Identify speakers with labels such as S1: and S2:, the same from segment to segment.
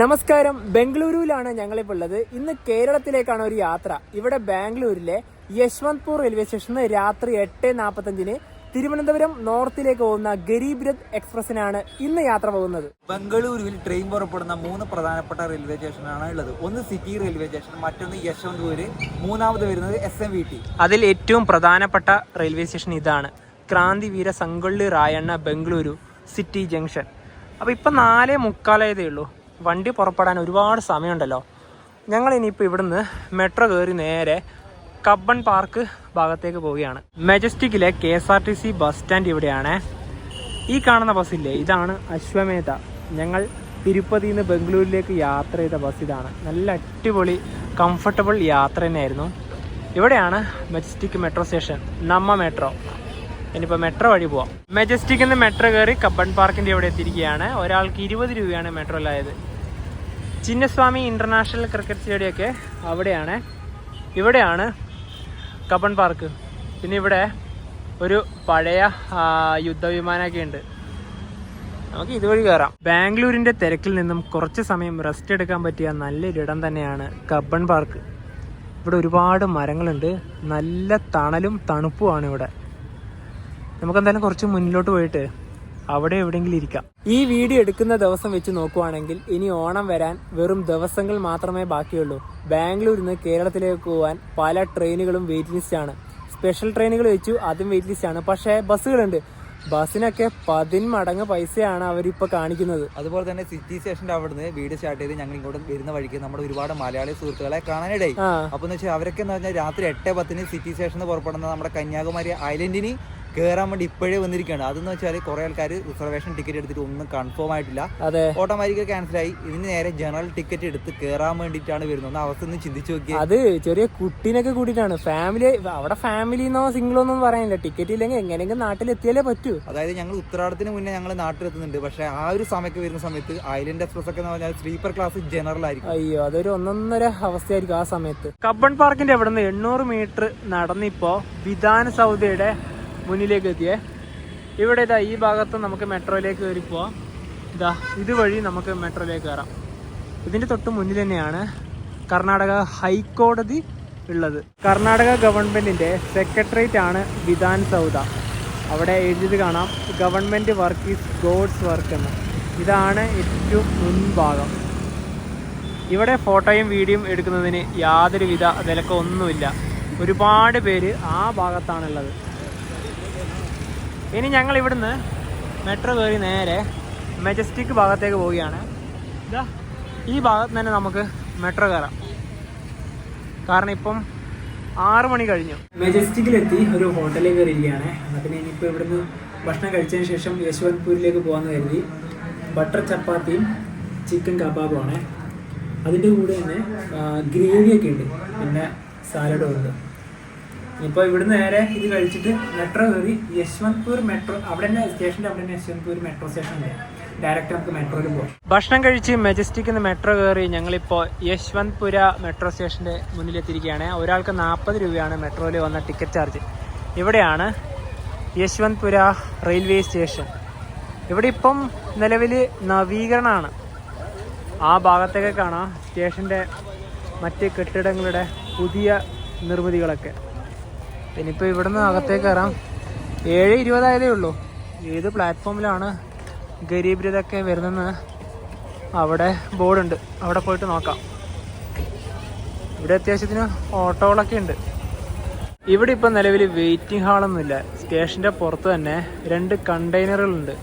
S1: നമസ്കാരം. ബംഗളൂരുവിലാണ് ഞങ്ങളിപ്പോൾ ഉള്ളത്. ഇന്ന് കേരളത്തിലേക്കാണ് ഒരു യാത്ര. ഇവിടെ ബാംഗ്ലൂരിലെ യശ്വന്ത്പൂർ റെയിൽവേ സ്റ്റേഷനിൽ രാത്രി 8:45 തിരുവനന്തപുരം നോർത്തിലേക്ക് പോകുന്ന ഗരീബ് രഥ് എക്സ്പ്രസിനാണ് ഇന്ന് യാത്ര പോകുന്നത്.
S2: ബംഗളൂരുവിൽ ട്രെയിൻ പുറപ്പെടുന്ന 3 പ്രധാനപ്പെട്ട റെയിൽവേ സ്റ്റേഷനാണ് ഉള്ളത്. ഒന്ന് സിറ്റി റെയിൽവേ സ്റ്റേഷൻ, മറ്റൊന്ന് യശ്വന്ത്പൂര്, മൂന്നാമത് വരുന്നത് SMVT.
S1: അതിൽ ഏറ്റവും പ്രധാനപ്പെട്ട റെയിൽവേ സ്റ്റേഷൻ ഇതാണ്, ക്രാന്തിവീര സംഗൊള്ളി റായണ്ണ ബംഗളൂരു സിറ്റി ജംഗ്ഷൻ. അപ്പോൾ ഇപ്പം 4:45 ഉള്ളൂ. വണ്ടി പുറപ്പെടാൻ ഒരുപാട് സമയമുണ്ടല്ലോ. ഞങ്ങൾ ഇനിയിപ്പോൾ ഇവിടുന്ന് മെട്രോ കയറി നേരെ കബ്ബൺ പാർക്ക് ഭാഗത്തേക്ക് പോവുകയാണ്. മെജസ്റ്റിക്കിലെ KSRTC ബസ് സ്റ്റാൻഡ് ഇവിടെയാണ്. ഈ കാണുന്ന ബസ്സില്ലേ, ഇതാണ് അശ്വമേധ. ഞങ്ങൾ തിരുപ്പതിയിൽ നിന്ന് ബംഗളൂരിലേക്ക് യാത്ര ചെയ്ത ബസ് ഇതാണ്. നല്ല അടിപൊളി കംഫർട്ടബിൾ യാത്ര തന്നെയായിരുന്നു. ഇവിടെയാണ് മെജസ്റ്റിക് മെട്രോ സ്റ്റേഷൻ, നമ്മ മെട്രോ. ഇനിയിപ്പോൾ മെട്രോ വഴി പോവാം. മെജസ്റ്റിക്കിൽ നിന്ന് മെട്രോ കയറി കബ്ബൺ പാർക്കിൻ്റെ ഇവിടെ എത്തിയിരിക്കുകയാണ്. ഒരാൾക്ക് 20 രൂപയാണ് മെട്രോയിലായത്. ചിന്നസ്വാമി ഇൻ്റർനാഷണൽ ക്രിക്കറ്റ് സ്റ്റേഡിയമൊക്കെ അവിടെയാണ്. ഇവിടെയാണ് കബ്ബൺ പാർക്ക്. പിന്നെ ഇവിടെ ഒരു പഴയ യുദ്ധവിമാനമൊക്കെ ഉണ്ട്. നമുക്ക് ഇതുവഴി കയറാം. ബാംഗ്ലൂരിൻ്റെ തിരക്കിൽ നിന്നും കുറച്ച് സമയം റെസ്റ്റ് എടുക്കാൻ പറ്റിയ നല്ലൊരിടം തന്നെയാണ് കബ്ബൺ പാർക്ക്. ഇവിടെ ഒരുപാട് മരങ്ങളുണ്ട്. നല്ല തണലും തണുപ്പുമാണ് ഇവിടെ. നമുക്കെന്തായാലും കുറച്ച് മുന്നിലോട്ട് പോയിട്ട് അവിടെ എവിടെയെങ്കിലും ഇരിക്കാം. ഈ വീഡിയോ എടുക്കുന്ന ദിവസം വെച്ച് നോക്കുവാണെങ്കിൽ ഇനി ഓണം വരാൻ വെറും ദിവസങ്ങൾ മാത്രമേ ബാക്കിയുള്ളൂ. ബാംഗ്ലൂരിൽ നിന്ന് കേരളത്തിലേക്ക് പോകാൻ പല ട്രെയിനുകളും വെയിറ്റ് ലിസ്റ്റാണ്. സ്പെഷ്യൽ ട്രെയിനുകൾ വെച്ചു, അതും വെയിറ്റ് ലിസ്റ്റാണ്. പക്ഷേ ബസ്സുകളുണ്ട്. ബസ്സിനൊക്കെ 10 മടങ്ങ് പൈസയാണ് അവരിപ്പോൾ കാണിക്കുന്നത്.
S2: അതുപോലെ തന്നെ സിറ്റി സ്റ്റേഷന്റെ അവിടുന്ന് വീട് സ്റ്റാർട്ട് ചെയ്ത് ഞങ്ങൾ ഇങ്ങോട്ട് വരുന്ന വഴിക്ക് നമ്മുടെ ഒരുപാട് മലയാളി സുഹൃത്തുക്കളെ കാണാനിടയായി. അപ്പൊ എന്ന് വെച്ചാൽ അവരൊക്കെ എന്ന് പറഞ്ഞാൽ രാത്രി 8:10 സിറ്റി സ്റ്റേഷനിൽ പുറപ്പെടുന്ന നമ്മുടെ കന്യാകുമാരി ഐലൻഡിന് കയറാൻ വേണ്ടി ഇപ്പോഴേ വന്നിരിക്കുകയാണ്. അതെന്ന് വെച്ചാൽ കുറെ ആൾക്കാർ റിസർവേഷൻ ടിക്കറ്റ് എടുത്തിട്ട് ഒന്നും കൺഫേം ആയിട്ടില്ല, ഓട്ടോമാറ്റിക്കലി ക്യാൻസൽ ആയി. ഇതിന് നേരെ ജനറൽ ടിക്കറ്റ് എടുത്ത് കയറാൻ വേണ്ടിയിട്ടാണ് വരുന്നത്. അവസ്ഥ ഒന്ന് ചിന്തിച്ചു നോക്കിയാൽ
S1: അത് ചെറിയ കുട്ടീനൊക്കെ കൂട്ടിയിട്ടാണ്. ഫാമിലി അവിടെ ഫാമിലിന്നോ സിംഗിളോ ഒന്നും പറയാനില്ല. ടിക്കറ്റ് ഇല്ലെങ്കിൽ എങ്ങനെയെങ്കിലും നാട്ടിലെത്തിയാലേ പറ്റൂ.
S2: അതായത് ഞങ്ങൾ ഉത്തരാടത്തിന് മുന്നേ ഞങ്ങൾ നാട്ടിലെത്തുന്നുണ്ട്. പക്ഷേ ആ ഒരു സമയത്ത് വരുന്ന സമയത്ത് ഐലൻഡ് എക്സ്പ്രസ് ഒക്കെ എന്ന് പറഞ്ഞാൽ സ്ലീപ്പർ ക്ലാസ് ജനറൽ ആയിരിക്കും.
S1: അയ്യോ, അതൊരു ഒന്നൊന്നര അവസ്ഥയായിരിക്കും ആ സമയത്ത്. കബ്ബൺ പാർക്കിന്റെ അവിടെ നിന്ന് 800 മീറ്റർ നടന്നിപ്പോ വിധാൻ സൗദയുടെ മുന്നിലേക്ക് എത്തിയേ. ഇവിടെ ഇതാ ഈ ഭാഗത്ത് നമുക്ക് മെട്രോയിലേക്ക് കയറി പോവാം. ഇതാ ഇതുവഴി നമുക്ക് മെട്രോയിലേക്ക് കയറാം. ഇതിൻ്റെ തൊട്ട് മുന്നിൽ തന്നെയാണ് കർണാടക ഹൈക്കോടതി ഉള്ളത്. കർണാടക ഗവൺമെൻറ്റിൻ്റെ സെക്രട്ടേറിയറ്റ് ആണ് വിധാൻ സൗദ. അവിടെ എഴുതിയത് കാണാം, government work is God's work എന്ന്. ഇതാണ് ഏറ്റവും മുൻഭാഗം. ഇവിടെ ഫോട്ടോയും വീഡിയോയും എടുക്കുന്നതിന് യാതൊരുവിധ വിലക്കൊന്നുമില്ല. ഒരുപാട് പേര് ആ ഭാഗത്താണുള്ളത്. ഇനി ഞങ്ങൾ ഇവിടുന്ന് മെട്രോ കയറി നേരെ മെജസ്റ്റിക് ഭാഗത്തേക്ക് പോവുകയാണ്. ഇതാ ഈ ഭാഗത്ത് തന്നെ നമുക്ക് മെട്രോ കയറാം. കാരണം ഇപ്പം 6 മണി കഴിഞ്ഞു. മെജസ്റ്റിക്കിലെത്തി ഒരു ഹോട്ടലിൽ കയറിയിരിക്കുകയാണ്. അതിന് ഇനിയിപ്പോൾ ഇവിടുന്ന് ഭക്ഷണം കഴിച്ചതിന് ശേഷം യശ്വന്ത്പൂരിലേക്ക് പോകാമെന്ന് കരുതി. ബട്ടർ ചപ്പാത്തിയും ചിക്കൻ കബാബുമാണ്. അതിൻ്റെ കൂടെ തന്നെ ഗ്രേവിയൊക്കെ ഉണ്ട്, പിന്നെ സാലഡും ഉണ്ട്. ഇപ്പോൾ ഇവിടുന്ന് നേരെ ഇത് കഴിച്ചിട്ട് മെട്രോ കയറി യശ്വന്ത്പൂർ മെട്രോ, അവിടെ തന്നെ സ്റ്റേഷൻ്റെ അവിടെ തന്നെ യശ്വന്ത്പൂർ മെട്രോ സ്റ്റേഷൻ ഉണ്ട്. ഡയറക്റ്റ് നമുക്ക് മെട്രോയിൽ പോകാം. ഭക്ഷണം കഴിച്ച് മെജസ്റ്റിക്കിൽ നിന്ന് മെട്രോ കയറി ഞങ്ങളിപ്പോൾ യശ്വന്ത്പുര മെട്രോ സ്റ്റേഷൻ്റെ മുന്നിലെത്തിയിരിക്കുകയാണ്. ഒരാൾക്ക് 40 രൂപയാണ് മെട്രോയിൽ വന്ന ടിക്കറ്റ് ചാർജ്. ഇവിടെയാണ് യശ്വന്ത്പുര റെയിൽവേ സ്റ്റേഷൻ. ഇവിടെ ഇപ്പം നിലവിൽ നവീകരണമാണ്. ആ ഭാഗത്തേക്ക് കാണാം സ്റ്റേഷൻ്റെ മറ്റ് കെട്ടിടങ്ങളുടെ പുതിയ നിർമ്മിതികളൊക്കെ. ഇനിയിപ്പോൾ ഇവിടുന്ന് അകത്തേക്ക് കയറാം. 7:20 ആയതേ ഉള്ളൂ. ഏത് പ്ലാറ്റ്ഫോമിലാണ് ഗരീബ് രഥൊക്കെ വരുന്നതെന്ന് അവിടെ ബോർഡുണ്ട്, അവിടെ പോയിട്ട് നോക്കാം. ഇവിടെ അത്യാവശ്യത്തിന് ഓട്ടോകളൊക്കെ ഉണ്ട്. ഇവിടെ ഇപ്പം നിലവിൽ വെയിറ്റിംഗ് ഹാളൊന്നുമില്ല. സ്റ്റേഷൻ്റെ പുറത്ത് തന്നെ 2 കണ്ടെയ്നറുകളുണ്ട്.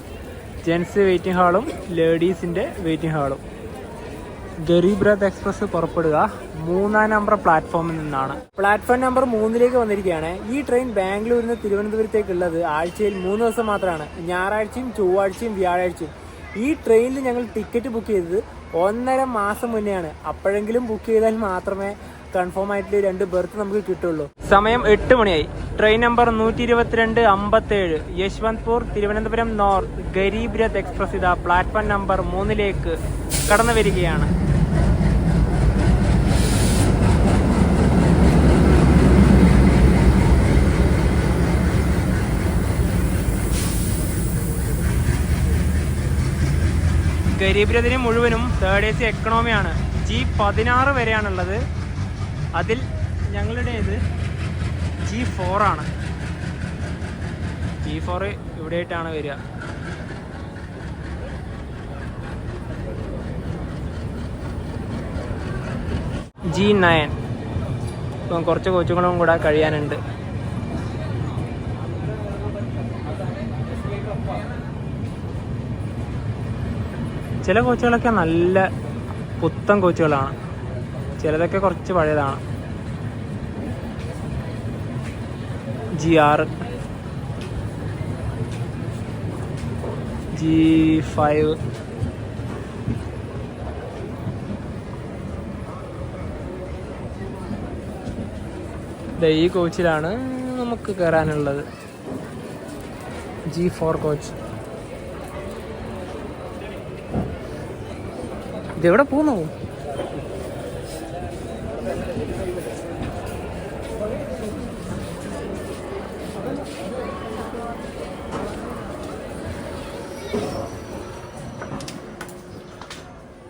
S1: ജെൻസ് വെയിറ്റിംഗ് ഹാളും ലേഡീസിൻ്റെ വെയിറ്റിംഗ് ഹാളും. ഗരീബ് രഥ് എക്സ്പ്രസ് പുറപ്പെടുക 3-ാം നമ്പർ പ്ലാറ്റ്ഫോമിൽ നിന്നാണ്. പ്ലാറ്റ്ഫോം നമ്പർ 3 വന്നിരിക്കുകയാണ്. ഈ ട്രെയിൻ ബാംഗ്ലൂരിൽ നിന്ന് തിരുവനന്തപുരത്തേക്കുള്ളത് ആഴ്ചയിൽ 3 ദിവസം മാത്രമാണ്. ഞായറാഴ്ചയും ചൊവ്വാഴ്ചയും വ്യാഴാഴ്ചയും. ഈ ട്രെയിനിൽ ഞങ്ങൾ ടിക്കറ്റ് ബുക്ക് ചെയ്തത് 1.5 മാസം മുന്നെയാണ്. അപ്പോഴെങ്കിലും ബുക്ക് ചെയ്താൽ മാത്രമേ കൺഫേം ആയിട്ട് 2 ബെർത്ത് നമുക്ക് കിട്ടുള്ളൂ. സമയം 8 മണിയായി. Train number 12257 Yesvantpur Thiruvananthapuram North Garib Rath Express ഇതാ പ്ലാറ്റ്ഫോം നമ്പർ 3 കടന്നു വരികയാണ്. ഗരീബ് രഥിന് മുഴുവനും തേർഡ് AC എക്കണോമിയാണ്. G16 വരെയാണുള്ളത്. അതിൽ ഞങ്ങളുടേത് G4 ആണ്. G4 ഇവിടെയായിട്ടാണ് വരിക. G9 ഇപ്പം കുറച്ച് കോച്ചുകളും കൂടെ കഴിയാനുണ്ട്. ചില കോച്ചുകളൊക്കെ നല്ല പുത്തൻ കോച്ചുകളാണ്, ചിലതൊക്കെ കുറച്ച് പഴയതാണ്. G6, G5. ഈ കോച്ചിലാണ് നമുക്ക് കയറാനുള്ളത്. G4 coach. ഇതെവിടെ പോകുന്നു?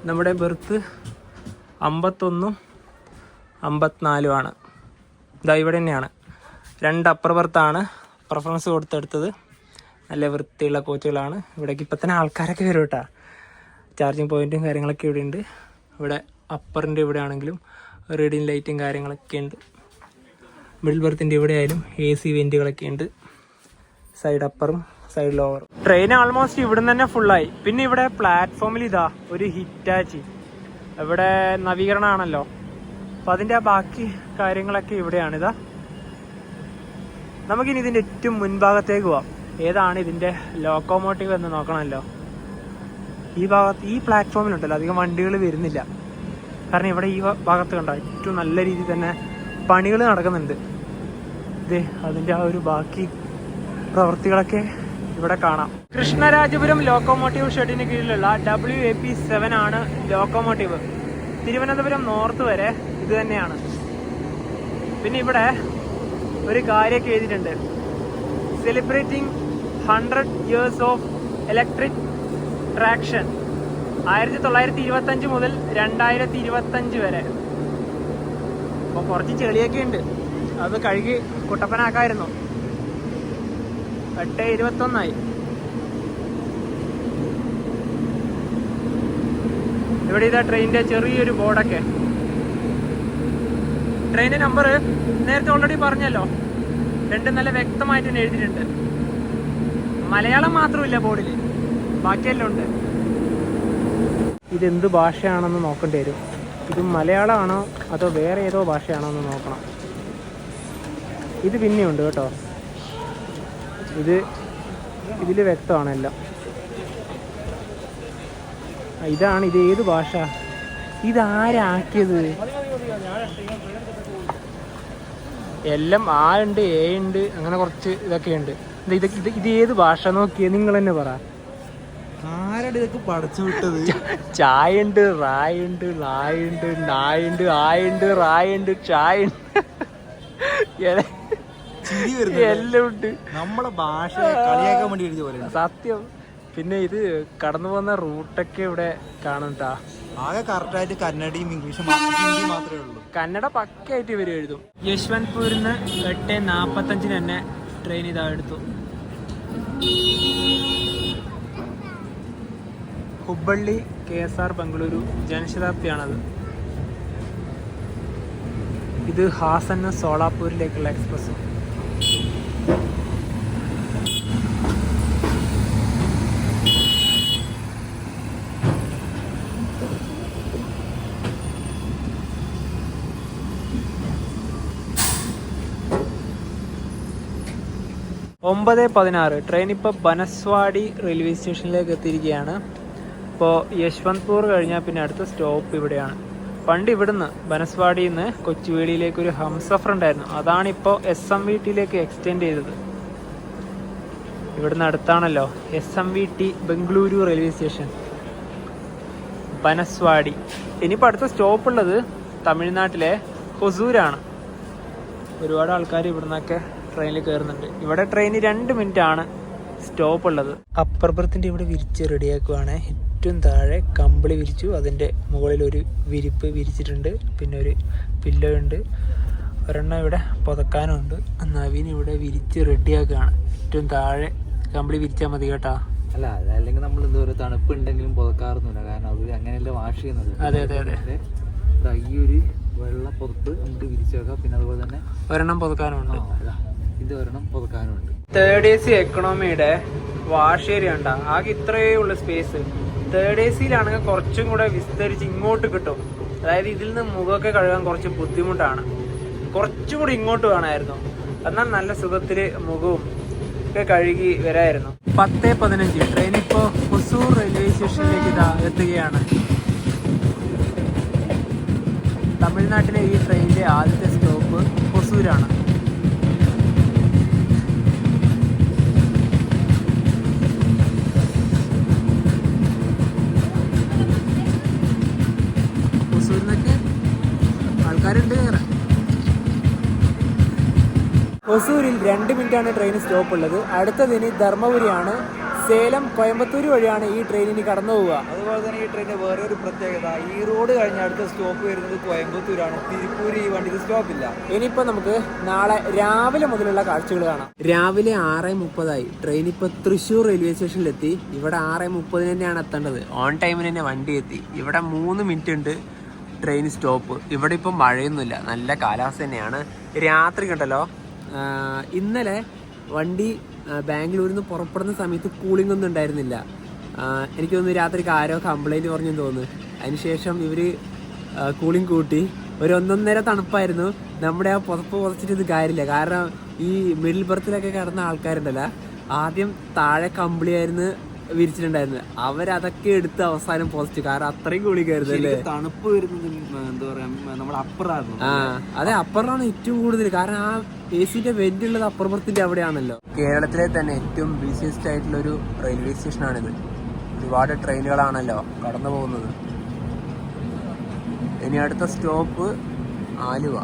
S1: നമ്മുടെ ബെർത്ത് 51ഉം 54ഉം ആണ്. ഇതാ ഇവിടെ തന്നെയാണ്. 2 അപ്പർ ബർത്താണ് പ്രിഫറൻസ് കൊടുത്തെടുത്തത്. നല്ല വൃത്തിയുള്ള കോച്ചുകളാണ്. ഇവിടേക്ക് ഇപ്പം തന്നെ ആൾക്കാരൊക്കെ വരും കേട്ടോ. ചാർജിങ് പോയിൻറ്റും കാര്യങ്ങളൊക്കെ ഇവിടെ ഉണ്ട്. ഇവിടെ അപ്പറിൻ്റെ ഇവിടെ ആണെങ്കിലും റീഡിങ് ലൈറ്റും കാര്യങ്ങളൊക്കെ ഉണ്ട്. മിഡിൽ ബർത്തിൻ്റെ ഇവിടെ ആയാലും AC വെൻറ്റുകളൊക്കെ ഉണ്ട്. സൈഡ് അപ്പറും സൈഡ് ലോവറും. ട്രെയിൻ ആൾമോസ്റ്റ് ഇവിടെ തന്നെ ഫുള്ളായി. പിന്നെ ഇവിടെ പ്ലാറ്റ്ഫോമിൽ ഇതാ ഒരു ഹിറ്റാച്ചി. ഇവിടെ നവീകരണമാണല്ലോ, അപ്പം അതിൻ്റെ ആ ബാക്കി കാര്യങ്ങളൊക്കെ ഇവിടെയാണ്. ഇതാ നമുക്കിനി ഇതിൻ്റെ ഏറ്റവും മുൻഭാഗത്തേക്ക് പോവാം. ഏതാണ് ഇതിൻ്റെ ലോക്കോമോട്ടീവ് എന്ന് നോക്കണമല്ലോ. ഈ ഭാഗത്ത് ഈ പ്ലാറ്റ്ഫോമിലുണ്ടല്ലോ അധികം വണ്ടികൾ വരുന്നില്ല. കാരണം ഇവിടെ ഈ ഭാഗത്ത് കണ്ടോ ഏറ്റവും നല്ല രീതിയിൽ തന്നെ പണികൾ നടക്കുന്നുണ്ട്. ഇത് അതിൻ്റെ ആ ഒരു ബാക്കി പ്രവൃത്തികളൊക്കെ ഇവിടെ കാണാം. കൃഷ്ണരാജപുരം ലോക്കോമോട്ടീവ് ഷെഡിന് കീഴിലുള്ള WAP7 ആണ് ലോക്കോമോട്ടീവ്. തിരുവനന്തപുരം നോർത്ത് വരെ ഇത് തന്നെയാണ്. പിന്നെ ഇവിടെ ഒരു കാര്യമൊക്കെ എഴുതിയിട്ടുണ്ട്, celebrating 100 years of electric traction 1925 മുതൽ 2025 വരെ. അപ്പോൾ കുറച്ച് ചെളിയൊക്കെ ഉണ്ട്, അത് കഴുകി കുട്ടപ്പനാക്കായിരുന്നു. 8:21 ഇവിടെ ഇതാ ട്രെയിനിൻ്റെ ചെറിയൊരു ബോർഡൊക്കെ. ട്രെയിനിൻ്റെ നമ്പർ നേരത്തെ ഓൾറെഡി പറഞ്ഞല്ലോ, 2 നല്ല വ്യക്തമായിട്ട് തന്നെ എഴുതിയിട്ടുണ്ട്. മലയാളം മാത്രമില്ല ബോർഡിൽ, ബാക്കിയെല്ലാം ഉണ്ട്. ഇതെന്ത് ഭാഷയാണെന്ന് നോക്കേണ്ടി വരും. ഇത് മലയാളമാണോ അതോ വേറെ ഏതോ ഭാഷയാണോ എന്ന് നോക്കണം. ഇത് പിന്നെയുണ്ട് കേട്ടോ, ഇതിൽ വ്യക്തമാണെല്ലാം. ഇതാണ്, ഇത് ഏത് ഭാഷ, ഇതാരാക്കിയത്? എല്ലാം A ഉണ്ട്, A ഉണ്ട്, അങ്ങനെ കുറച്ച് ഇതൊക്കെ ഉണ്ട്. ഇത് ഏത് ഭാഷ നോക്കിയേ നിങ്ങൾ തന്നെ പറ.
S2: ആരുടെ ഇതൊക്കെ പഠിച്ചു വിട്ടത്?
S1: ചായ ഉണ്ട്, റായ് ഉണ്ട്, ലായ് ഉണ്ട്, നായ് ഉണ്ട്, ആയുണ്ട്, റായ് ഉണ്ട്, ചായ ഉണ്ട്, എല്ലാം ഉണ്ട്.
S2: നമ്മളെ ഭാഷ കളിയാക്കാൻ വേണ്ടി എഴുതിയ പോലെ
S1: സത്യം. പിന്നെ ഇത് കടന്നു പോകുന്ന റൂട്ടൊക്കെ ഇവിടെ കാണുന്നുണ്ടാ.
S2: ആകെ കറക്റ്റായിട്ട് കന്നഡയും ഇംഗ്ലീഷും ഹിന്ദി മാത്രമേ ഉള്ളൂ.
S1: കന്നഡ പക്കയായിട്ട് ഇവർ എഴുതും. യശ്വന്ത്പൂരിന്ന് 8:45 തന്നെ ട്രെയിൻ ഇതാ എടുത്തു. ഹുബ്ബള്ളി KSR ബംഗളൂരു ജനശതാബ്ദിയാണത്. ഇത് ഹാസന് സോളാപൂരിലേക്കുള്ള എക്സ്പ്രസ്. ഒമ്പത് 16 ട്രെയിൻ ഇപ്പോൾ ബനസ്വാടി റെയിൽവേ സ്റ്റേഷനിലേക്ക് എത്തിയിരിക്കുകയാണ്. ഇപ്പോൾ യശ്വന്ത്പൂർ കഴിഞ്ഞാൽ പിന്നെ അടുത്ത സ്റ്റോപ്പ് ഇവിടെയാണ്. പണ്ട് ഇവിടുന്ന് ബനസ്വാടിയിൽ നിന്ന് കൊച്ചുവേളിയിലേക്ക് ഒരു ഹംസഫർ ഉണ്ടായിരുന്നു. അതാണിപ്പോൾ SMVTയിലേക്ക് എക്സ്റ്റെൻഡ് ചെയ്തത്. ഇവിടുന്ന് അടുത്താണല്ലോ SMVT ബംഗളൂരു റെയിൽവേ സ്റ്റേഷൻ, ബനസ്വാടി. ഇനിയിപ്പോൾ അടുത്ത സ്റ്റോപ്പ് ഉള്ളത് തമിഴ്നാട്ടിലെ ഹൊസൂരാണ്. ഒരുപാട് ആൾക്കാർ ഇവിടുന്നൊക്കെ ട്രെയിനിൽ കയറുന്നുണ്ട്. ഇവിടെ ട്രെയിന് 2 മിനിറ്റ് ആണ് സ്റ്റോപ്പ് ഉള്ളത്. അപ്പർ ബർത്തിൻ്റെ ഇവിടെ വിരിച്ച് റെഡിയാക്കുവാണ്. ഏറ്റവും താഴെ കമ്പിളി വിരിച്ചു, അതിൻ്റെ മുകളിൽ ഒരു വിരിപ്പ് വിരിച്ചിട്ടുണ്ട്, പിന്നെ ഒരു പില്ലോ ഉണ്ട്, ഒരെണ്ണം ഇവിടെ പുതക്കാനുണ്ട്. നവീൻ ഇവിടെ വിരിച്ച് റെഡിയാക്കുകയാണ്. ഏറ്റവും താഴെ കമ്പിളി വിരിച്ചാൽ മതി കേട്ടോ.
S2: അല്ല അല്ലെങ്കിൽ നമ്മൾ എന്തോ ഒരു തണുപ്പ് ഉണ്ടെങ്കിലും പുതക്കാറൊന്നുമില്ല, കാരണം അത് അങ്ങനെയല്ല വാഷ് ചെയ്യുന്നത്.
S1: അതെ അതെ അതെ.
S2: ഈ ഒരു വെള്ള പുതപ്പ് നമുക്ക് വിരിച്ചു വെക്കാം. പിന്നെ അതുപോലെ തന്നെ
S1: ഒരെണ്ണം പുതക്കാനുണ്ട്,
S2: ഇത് ഒരെണ്ണം പുതക്കാനുണ്ട്.
S1: തേർഡ് AC എക്കണോമിയുടെ വാഷ് ഏരിയ ഉണ്ടോ, ആകെ ഇത്രയേ ഉള്ള സ്പേസ്. തേർഡ് AC-യിലാണെങ്കിൽ കുറച്ചും കൂടെ വിസ്തരിച്ച് ഇങ്ങോട്ട് കിട്ടും. അതായത് ഇതിൽ നിന്ന് മുഖമൊക്കെ കഴുകാൻ കുറച്ച് ബുദ്ധിമുട്ടാണ്, കുറച്ചും കൂടി ഇങ്ങോട്ട് വേണമായിരുന്നു. എന്നാൽ നല്ല സുഖത്തിൽ മുഖവും ഒക്കെ കഴുകി വരായിരുന്നു. 10:15 ട്രെയിൻ ഇപ്പോൾ ഹൊസൂർ റെയിൽവേ സ്റ്റേഷനിലേക്ക് എത്തുകയാണ്. തമിഴ്നാട്ടിലെ ഈ ട്രെയിനിൻ്റെ ആദ്യത്തെ സ്റ്റോപ്പ് ഹൊസൂരാണ്. ഹൊസൂരിനൊക്കെ ആൾക്കാരുണ്ട് കയറാൻ. ഹൊസൂരിൽ 2 മിനിറ്റാണ് ട്രെയിൻ സ്റ്റോപ്പ് ഉള്ളത്. അടുത്തതിന് ധർമ്മപുരിയാണ്. സേലം കോയമ്പത്തൂർ വഴിയാണ് ഈ ട്രെയിനിന് കടന്നു പോവുക.
S2: അതുപോലെ തന്നെ ഈ ട്രെയിനിന്റെ വേറെ ഒരു പ്രത്യേകത, ഈ റോഡ് കഴിഞ്ഞ അടുത്ത സ്റ്റോപ്പ് വരുന്നത് കോയമ്പത്തൂരാണ്. തിരുപ്പൂർ ഈ വണ്ടിക്ക് സ്റ്റോപ്പില്ല.
S1: ഇനിയിപ്പോൾ നമുക്ക് നാളെ രാവിലെ മുതലുള്ള കാഴ്ചകൾ കാണാം. രാവിലെ 6:30 ട്രെയിൻ ഇപ്പോൾ തൃശ്ശൂർ റെയിൽവേ സ്റ്റേഷനിലെത്തി. ഇവിടെ 6:30 തന്നെയാണ് എത്തേണ്ടത്. ഓൺ ടൈമിന് തന്നെ വണ്ടി എത്തി. ഇവിടെ 3 മിനിറ്റ് ഉണ്ട് ട്രെയിൻ സ്റ്റോപ്പ്. ഇവിടെ ഇപ്പോൾ മഴയൊന്നുമില്ല, നല്ല കാലാവസ്ഥ തന്നെയാണ്. രാത്രി കണ്ടല്ലോ, ഇന്നലെ വണ്ടി ബാംഗ്ലൂരിൽ നിന്ന് പുറപ്പെടുന്ന സമയത്ത് കൂളിംഗ് ഒന്നും ഉണ്ടായിരുന്നില്ല. എനിക്ക് തോന്നുന്നു രാത്രിക്ക് ആരോ കംപ്ലൈൻറ്റ് പറഞ്ഞെന്ന് തോന്നുന്നു. അതിനുശേഷം ഇവർ കൂളിംഗ് കൂട്ടി. ഒരു 1.5 തണുപ്പായിരുന്നു. നമ്മുടെ ആ പുതപ്പ് പുതച്ചിട്ട് കാര്യമില്ല, കാരണം ഈ മിഡിൽ ബർത്തിലൊക്കെ കിടന്ന ആൾക്കാരുണ്ടല്ലോ, ആദ്യം താഴെ കമ്പിളിയായിരുന്നു വിരിച്ചിട്ടുണ്ടായിരുന്നത്. അവരതൊക്കെ എടുത്ത് അവസാനം പോസ്റ്റ്, കാരണം അത്രയും കൂളിംഗായിരുന്നു അല്ലേ.
S2: തണുപ്പ് വരുന്നത് എന്താ പറയാ, നമ്മുടെ അപ്പറായിരുന്നു.
S1: അതെ, അപ്പറാണ് ഏറ്റവും കൂടുതൽ, കാരണം ആ AC-ന്റെ വെന്റ് ഉള്ളത് അപ്പർ ബർത്തിന്റെ അവിടെയാണല്ലോ. കേരളത്തിലെ തന്നെ ഏറ്റവും ബിസിയസ്റ്റ് ആയിട്ടുള്ള ഒരു റെയിൽവേ സ്റ്റേഷനാണിത്. ഒരുപാട് ട്രെയിനുകളാണല്ലോ കടന്നു പോകുന്നത്. ഇനി അടുത്ത സ്റ്റോപ്പ് ആലുവ.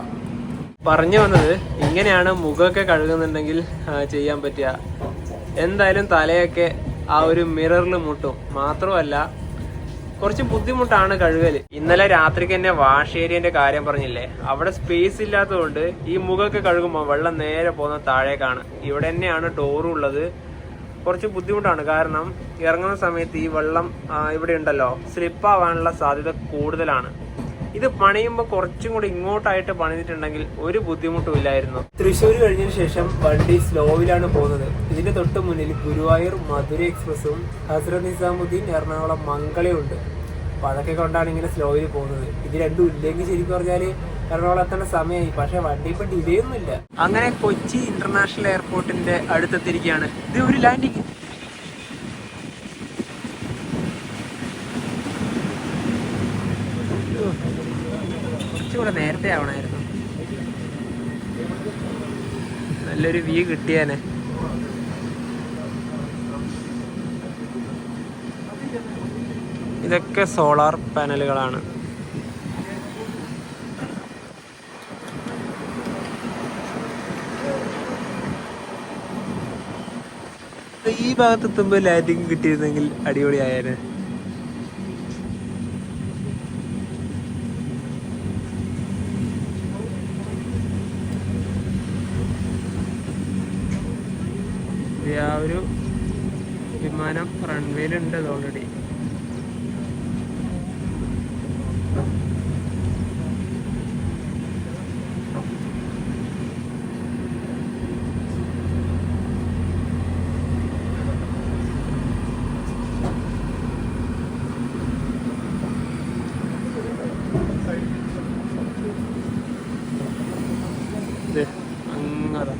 S1: പറഞ്ഞു വന്നത്, ഇങ്ങനെയാണ് മുഖമൊക്കെ കഴുകുന്നുണ്ടെങ്കിൽ ചെയ്യാൻ പറ്റുക. എന്തായാലും തലയൊക്കെ ആ ഒരു മിററിൽ മുട്ടും. മാത്രമല്ല കുറച്ച് ബുദ്ധിമുട്ടാണ് കഴുകല്. ഇന്നലെ രാത്രിക്ക് തന്നെ വാഷ് ഏരിയന്റെ കാര്യം പറഞ്ഞില്ലേ, അവിടെ സ്പേസ് ഇല്ലാത്തതുകൊണ്ട് ഈ മുഖമൊക്കെ കഴുകുമ്പോൾ വെള്ളം നേരെ പോകുന്ന താഴേക്കാണ്. ഇവിടെ തന്നെയാണ് ഡോറും ഉള്ളത്. കുറച്ച് ബുദ്ധിമുട്ടാണ്, കാരണം ഇറങ്ങുന്ന സമയത്ത് ഈ വെള്ളം ഇവിടെ ഉണ്ടല്ലോ, സ്ലിപ്പാവാനുള്ള സാധ്യത കൂടുതലാണ്. ഇത് പണിയുമ്പോൾ കുറച്ചും കൂടി ഇങ്ങോട്ടായിട്ട് പണിതിട്ടുണ്ടെങ്കിൽ ഒരു ബുദ്ധിമുട്ടും ഇല്ലായിരുന്നു. തൃശ്ശൂർ കഴിഞ്ഞതിന് ശേഷം വണ്ടി സ്ലോവിലാണ് പോകുന്നത്. ഇതിന്റെ തൊട്ട് മുന്നിൽ ഗുരുവായൂർ മധുര എക്സ്പ്രസും ഹസ്രത്ത് നിസാമുദ്ദീൻ എറണാകുളം മംഗളയും ഉണ്ട്. അപ്പൊ അതൊക്കെ കൊണ്ടാണ് ഇങ്ങനെ സ്ലോവിൽ പോകുന്നത്. ഇത് രണ്ടും ഇല്ലെങ്കിൽ ശരിക്കും പറഞ്ഞാല് എറണാകുളം എത്തേണ്ട സമയമായി. പക്ഷെ വണ്ടി ഇപ്പൊ ഡിലേ ഒന്നുമില്ല. അങ്ങനെ കൊച്ചി ഇന്റർനാഷണൽ എയർപോർട്ടിന്റെ അടുത്തെത്തിയിരിക്കുകയാണ്. ഇത് ഒരു ലാൻഡിങ്. കുറച്ചുകൂടെ നേരത്തെ ആവണമായിരുന്നു, നല്ലൊരു വ്യൂ കിട്ടിയാനെ. ഇതൊക്കെ സോളാർ പാനലുകളാണ്. ഈ ഭാഗത്തെത്തുമ്പോൾ ലാൻഡിങ് കിട്ടിയിരുന്നെങ്കിൽ അടിപൊളിയായേനെ. ആ ഒരു വിമാനം റൺവേയിലുണ്ട് ഓൾറെഡി. അങ്ങനെ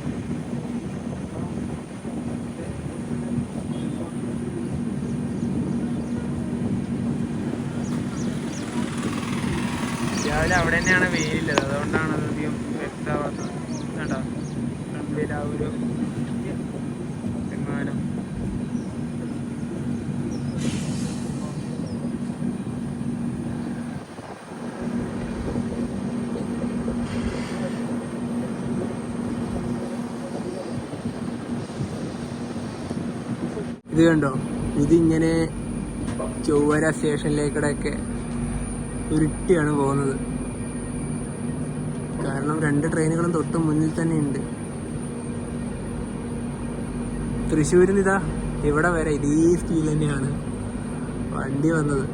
S1: രാവിലെ അവിടെ തന്നെയാണ് വെയിലുള്ളത്, അതുകൊണ്ടാണ് അധികം വ്യക്തമാവാത്തത്. കേട്ടോ റൺവേയിൽ ആ ഒരു വിമാനം. ഇത് കണ്ടോ, ഇതിങ്ങനെ ചൊവ്വര സ്റ്റേഷനിലേക്കൂടെയൊക്കെ ഉരുട്ടിയാണ് പോകുന്നത്. കാരണം 2 ട്രെയിനുകളും തൊട്ട് മുന്നിൽ തന്നെ ഉണ്ട്. തൃശ്ശൂരിൽ നിന്ന് ഇതാ ഇവിടെ വരെ ഇതേ സ്പീഡിൽ തന്നെയാണ് വണ്ടി വന്നത്.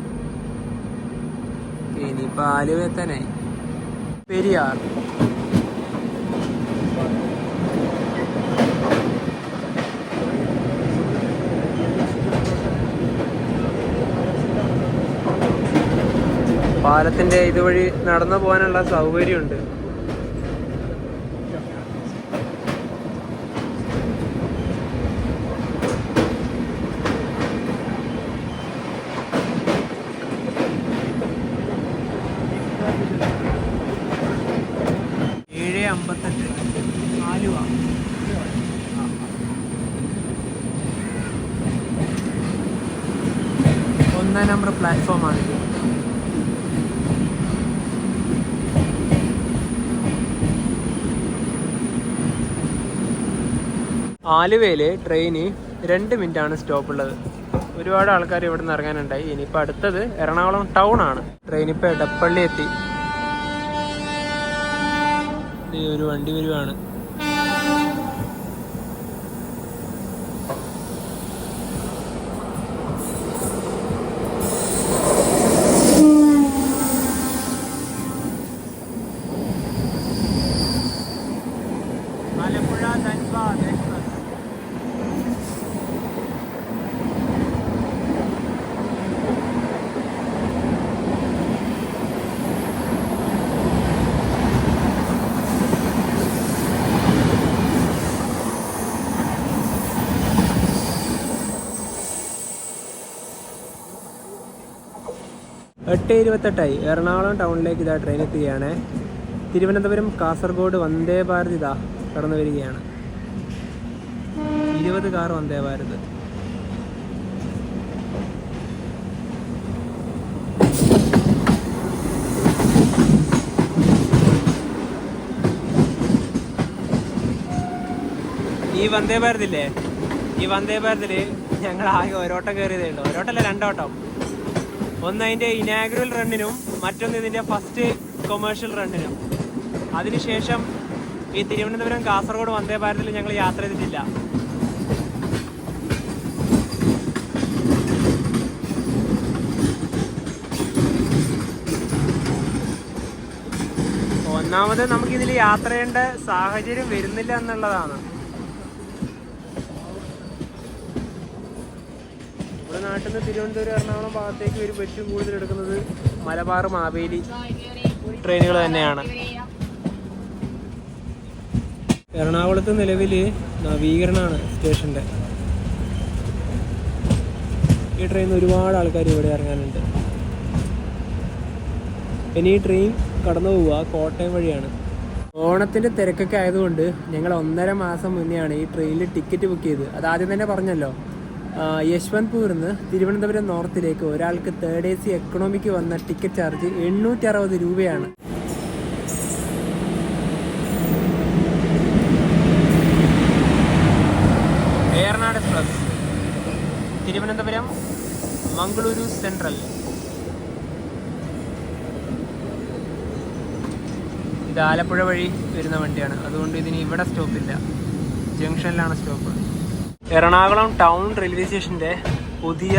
S1: ഇനിയിപ്പോൾ ആലുവ എത്താനായി. പെരിയാർ പാലത്തിൻ്റെ ഇതുവഴി നടന്നു പോകാനുള്ള സൗകര്യമുണ്ട്. ആലുവ 1 നമ്പർ പ്ലാറ്റ്ഫോമാണിത്. ആലുവയിലെ ട്രെയിന് 2 മിനിറ്റാണ് സ്റ്റോപ്പുള്ളത്. ഒരുപാട് ആൾക്കാർ ഇവിടെ നിന്ന് ഇറങ്ങാനുണ്ടായി. ഇനിയിപ്പോൾ അടുത്തത് എറണാകുളം ടൗൺ ആണ്. ട്രെയിൻ ഇപ്പോൾ എടപ്പള്ളി എത്തി. ഒരു വണ്ടി വരുവാണ്. ആലപ്പുഴ ധൻബാദ് എക്സ്പ്രസ്. എട്ട് 28 എറണാകുളം ടൗണിലേക്ക് ഇതാ ട്രെയിൻ എത്തുകയാണ്. തിരുവനന്തപുരം കാസർഗോഡ് വന്ദേ ഭാരത് ഇതാ കടന്നു വരികയാണ്. 20 കാർ വന്ദേ ഭാരത്. ഈ വന്ദേ ഭാരതില്ലേ, ഈ വന്ദേ ഭാരതിൽ ഞങ്ങൾ ആകെ ഒരോട്ടം കയറിയതേ ഉള്ളൂ. ഒരോട്ടല്ല, 2 ഓട്ടം. ഒന്ന് അതിൻ്റെ ഇനാഗുറൽ റണ്ണിനും മറ്റൊന്ന് ഇതിൻ്റെ ഫസ്റ്റ് കൊമേഴ്ഷ്യൽ റണ്ണിനും. അതിനുശേഷം ഈ തിരുവനന്തപുരം കാസർഗോഡ് വന്ദേ ഭാരതിൽ ഞങ്ങൾ യാത്ര ചെയ്തിട്ടില്ല. ഒന്നാമത് നമുക്കിതിൽ യാത്ര ചെയ്യേണ്ട സാഹചര്യം വരുന്നില്ല എന്നുള്ളതാണ്. നമ്മുടെ നാട്ടിൽ നിന്ന് തിരുവനന്തപുരം എറണാകുളം ഭാഗത്തേക്ക് ഏറ്റവും കൂടുതൽ എടുക്കുന്നത് മലബാർ മാവേലി ട്രെയിനുകൾ തന്നെയാണ്. എറണാകുളത്ത് നിലവിൽ നവീകരണമാണ് സ്റ്റേഷൻ്റെ. ഈ ട്രെയിനിൽ ഒരുപാട് ആൾക്കാർ ഇവിടെ ഇറങ്ങാനുണ്ട്. പിന്നെ ഈ ട്രെയിൻ കടന്നു പോവുക കോട്ടയം വഴിയാണ്. ഓണത്തിൻ്റെ തിരക്കൊക്കെ ആയതുകൊണ്ട് ഞങ്ങൾ 1.5 മാസം മുന്നെയാണ് ഈ ട്രെയിനിൽ ടിക്കറ്റ് ബുക്ക് ചെയ്ത്. അത് ആദ്യം തന്നെ പറഞ്ഞല്ലോ. യശ്വന്ത്പൂരിൽ നിന്ന് തിരുവനന്തപുരം നോർത്തിലേക്ക് ഒരാൾക്ക് 3rd AC എക്കണോമിക്ക് വന്ന ടിക്കറ്റ് ചാർജ് 860 രൂപയാണ്. Eranad express Thiruvananthapuram Mangaluru central. ഇത് ആലപ്പുഴ വഴി വരുന്ന വണ്ടിയാണ്. അതുകൊണ്ട് ഇതിന് ഇവിടെ സ്റ്റോപ്പില്ല, ജംഗ്ഷനിലാണ് സ്റ്റോപ്പ്. എറണാകുളം ടൗൺ റെയിൽവേ സ്റ്റേഷൻ്റെ പുതിയ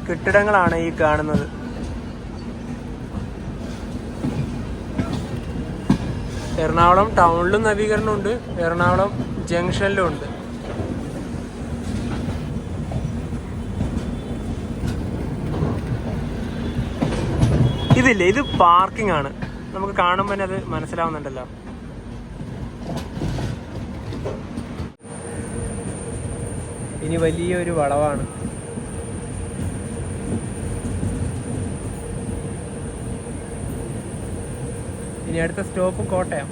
S1: കെട്ടിടങ്ങളാണ് ഈ കാണുന്നത്. എറണാകുളം ടൗണിലും നവീകരണമുണ്ട്, എറണാകുളം ജംഗ്ഷനിലും ഉണ്ട്. ഇതില്ലേ, ഇത് പാർക്കിംഗ് ആണ്. നമുക്ക് കാണുമ്പോൾ തന്നെ അത് മനസ്സിലാവുന്നുണ്ടല്ലോ. ഇനി വലിയൊരു വളവാണ്. ഇനി അടുത്ത സ്റ്റോപ്പ് കോട്ടയം.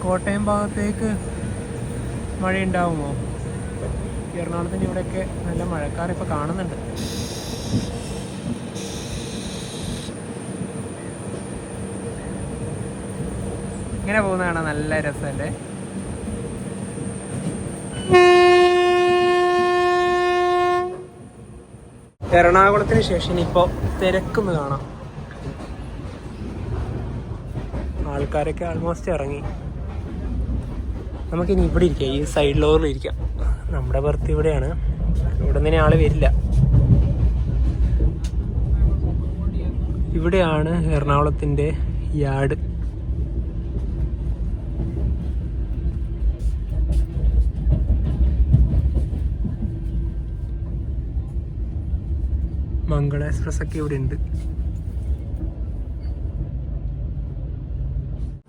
S1: കോട്ടയം ഭാഗത്തേക്ക് മഴയുണ്ടാവുമോ? എറണാകുളത്തിന് ഇവിടെയൊക്കെ നല്ല മഴക്കാർ ഇപ്പോൾ കാണുന്നുണ്ട്. ഇങ്ങനെ പോകുന്ന കാണാൻ നല്ല രസമല്ലേ. എറണാകുളത്തിന് ശേഷം ഇപ്പോൾ തിരക്കൊന്ന് കാണാം. ആൾക്കാരൊക്കെ ആൾമോസ്റ്റ് ഇറങ്ങി. നമുക്കിനി ഇവിടെ ഇരിക്കാം, ഈ സൈഡ് ലോറിൽ ഇരിക്കാം. നമ്മുടെ ബർത്ത് ഇവിടെയാണ്, ഇവിടെ നിന്ന് ആൾ വരില്ല. ഇവിടെയാണ് എറണാകുളത്തിൻ്റെ യാർഡ്. മംഗള എക്സ്പ്രസ് ഒക്കെ ഇവിടെ ഉണ്ട്.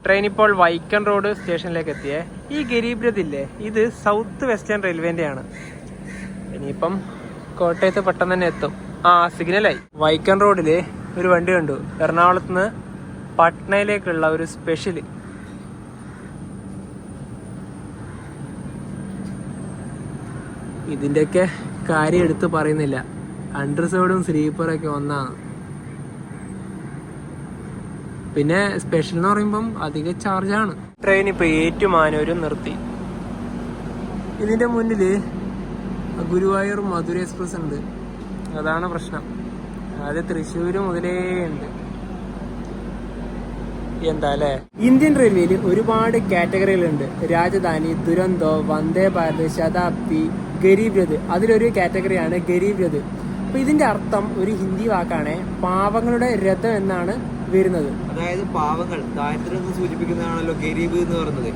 S1: ട്രെയിൻ ഇപ്പോൾ വൈക്കം റോഡ് സ്റ്റേഷനിലേക്ക് എത്തിയേ. ഈ ഗരീബ് രഥ് ഇല്ലേ, ഇത് സൗത്ത് വെസ്റ്റേൺ റെയിൽവേന്റെ ആണ്. ഇനിയിപ്പം കോട്ടയത്ത് പെട്ടെന്ന് തന്നെ എത്തും. സിഗ്നലായി. വൈക്കം റോഡില് ഒരു വണ്ടി കണ്ടു, എറണാകുളത്ത് നിന്ന് പട്നയിലേക്കുള്ള ഒരു സ്പെഷ്യല്. ഇതിൻ്റെയൊക്കെ കാര്യം എടുത്ത് പറയുന്നില്ല, അൺറിസർവ്ഡും സ്ലീപ്പറൊക്കെ ഒന്നാണ്. പിന്നെ സ്പെഷ്യൽ എന്ന് പറയുമ്പം അധിക ചാർജാണ്. ട്രെയിൻ ഇപ്പോൾ ഏറ്റുമാനൂരും നിർത്തി. ഇതിൻ്റെ മുന്നിൽ ഗുരുവായൂർ മധുര എക്സ്പ്രസ് ഉണ്ട്, അതാണ് പ്രശ്നം. അത് തൃശ്ശൂർ മുതലേ ഉണ്ട്. എന്താ അല്ലേ. ഇന്ത്യൻ റെയിൽവേയിൽ ഒരുപാട് കാറ്റഗറികളുണ്ട്. രാജധാനി, ദുരന്തോ, വന്ദേ ഭാരത്, ശതാബ്ദി, ഗരീബ് രഥ്. അതിലൊരു കാറ്റഗറിയാണ് ഗരീബ് രഥ്. അപ്പൊ ഇതിന്റെ അർത്ഥം ഒരു ഹിന്ദി വാക്കാണ്, പാവങ്ങളുടെ രഥം എന്നാണ് വരുന്നത്.
S2: അതായത് പാവങ്ങൾ, ദാരിദ്ര്യം എന്ന് സൂചിപ്പിക്കുന്നതാണല്ലോ ഗരീബ് എന്ന് പറയുന്നത്.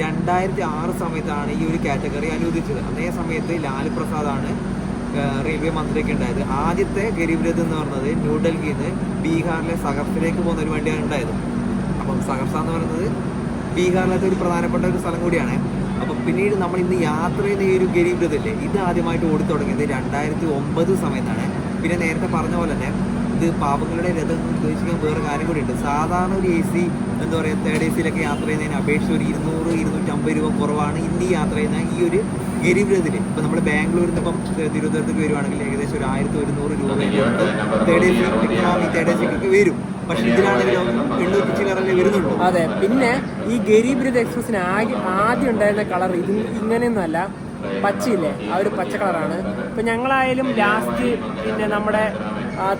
S2: 2006 സമയത്താണ് ഈ ഒരു കാറ്റഗറി അനുവദിച്ചത്. അതേ സമയത്ത് ലാലു പ്രസാദാണ് റെയിൽവേ മന്ത്രിയൊക്കെ ഉണ്ടായത്. ആദ്യത്തെ ഗരീബ് രഥ് എന്ന് പറയുന്നത് ന്യൂഡൽഹിയിൽ നിന്ന് ബീഹാറിലെ സഹർസിലേക്ക് പോകുന്ന ഒരു വണ്ടിയാണ് ഉണ്ടായത്. അപ്പം സഹർസ എന്ന് പറയുന്നത് ബീഹാറിലത്തെ ഒരു പ്രധാനപ്പെട്ട ഒരു സ്ഥലം കൂടിയാണ്. അപ്പം പിന്നീട് നമ്മൾ ഇന്ന് യാത്ര ചെയ്യുന്ന ഈ ഒരു ഗരീബ് രഥ് ഇല്ലേ, ഇത് ആദ്യമായിട്ട് ഓടിത്തുടങ്ങിയത് 2009 സമയത്താണ്. പിന്നെ നേരത്തെ പറഞ്ഞ പോലെ തന്നെ ഇത് പാവങ്ങളുടെ രഥം ഉദ്ദേശിക്കാൻ വേറെ കാര്യം കൂടി ഉണ്ട്. സാധാരണ ഒരു AC എന്താ പറയുക, തേർഡ് AC യാത്ര ചെയ്യുന്നതിന് അപേക്ഷിച്ച് ഒരു 200-250 രൂപ കുറവാണ് ഇന്ന് യാത്ര ചെയ്യുന്ന ഈ ഒരു ഗരീബ് രഥിൽ. ഇപ്പം നമ്മൾ ബാംഗ്ലൂരിൽ നിന്ന് ഇപ്പം തിരുവനന്തപുരത്തേക്ക് വരുവാണെങ്കിൽ ഏകദേശം ഒരു 1100 രൂപ third AC economy third AC വരും. പക്ഷെ ഇതിലാണെങ്കിലും 800 ചില്ലറല്ലേ വരുന്നുള്ളൂ.
S1: അതെ. പിന്നെ ഈ ഗരീബ് രഥ് എക്സ്പ്രസിന് ആദ്യം ഉണ്ടായിരുന്ന കളർ ഇത് ഇങ്ങനെയൊന്നും അല്ല, പച്ചയില്ലേ, ആ ഒരു പച്ച കളറാണ്. ഇപ്പം ഞങ്ങളായാലും ലാസ്റ്റ് പിന്നെ നമ്മുടെ